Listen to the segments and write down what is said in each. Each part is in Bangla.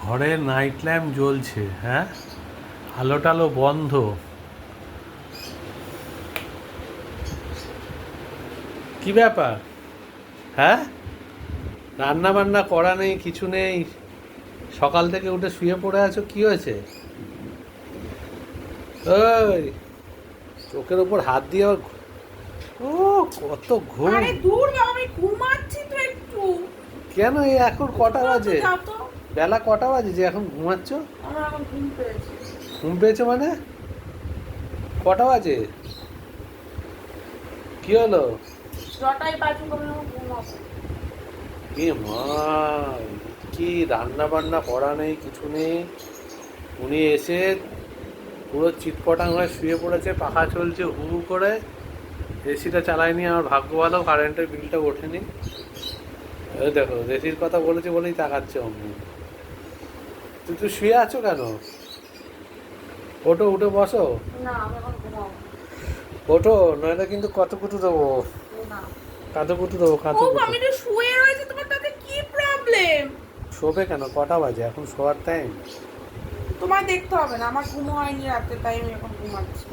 ঘরে নাইট ল্যাম্প জ্বলছে, হ্যাঁ, আলো টালো বন্ধ। কি ব্যাপার? হ্যাঁ, রান্না বান্না করা নেই, কিছু নেই, সকাল থেকে উঠে শুয়ে পড়ে আছো, কি হয়েছে? ওই চোখের উপর হাত দিয়ে আবার ও কত ঘুম! আরে দূর বাবা, আমি ঘুমাচ্ছি তো একটু। কেন এই এখন কটা বাজে? যাও তো। বেলা কটা বাজে যে এখন ঘুমাচ্ছ? আমার এখন ঘুম পেয়েছে। ঘুম পেয়েছে মানে? কটা বাজে? কি হলো? যটাই বাজুক আমি এখন ঘুমাবো। এ মা, কি রান্না বান্না করা নেই, কিছু নেই। উনি এসে পুরো চিৎপটাং হয়ে শুয়ে পড়েছে, পাখা চলছে হু হু করে, এসিটা চালায়নি। আমার ভাগ্য ভালো কারেন্টের বিলটা ওঠেনি। এই দেখো, এসির কথা বলেছে বলেই তাকাচ্ছে অমনি। তুই শুয়ে আছো কেন? ওঠো, উঠে বসো। না, আমি এখন ঘুমাবো। ওঠো, নইলে কিন্তু কত কুটু দেবো। না। কাঁদো কুটু দেবো, কাঁদো ও, কুটু। আমি তো শুয়ে রয়েছি, তোমার তাতে কি প্রবলেম? শোবে কেন? কটা বাজে এখন? শোয়ার টাইম। তোমার দেখতে হবে না, আমার ঘুম হয়নি রাতে, তাই আমি এখন ঘুমাচ্ছি।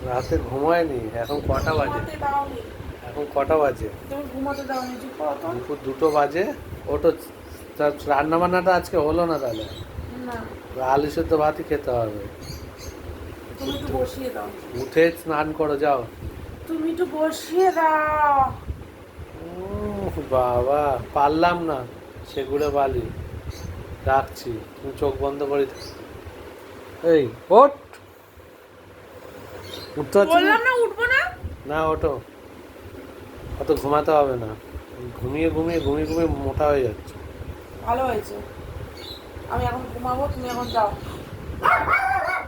রাতে ঘুমায়নি? এখন কটা বাজে? ঘুমাতে দাওনি। এখন কটা বাজে? তুমি ঘুমাতে দাওনি, চুপ করো তো। দুপুর 2টো বাজে। ওটো। রান্না বান্নাটা আজকে হলো না তাহলে? না, আলু সেদ্ধ ভাতই খেতে হবে। তুমি একটু বসিয়ে দাও। উঠে স্নান করো, যাও। তুমি একটু বসিয়ে দাও। বাবা, পারলাম না সেগুলো বালি। রাখছি, তুমি চোখ বন্ধ করে এই ওঠ। উঠতে হচ্ছে না? বললাম না উঠবো না। না, ওঠো। অত ঘুমাতে হবে না। ঘুমিয়ে ঘুমিয়ে ঘুমিয়ে ঘুমিয়ে মোটা হয়ে যাচ্ছে। ভালো হয়েছে। আমি এখন ঘুমাবো, তুমি এখন যাও।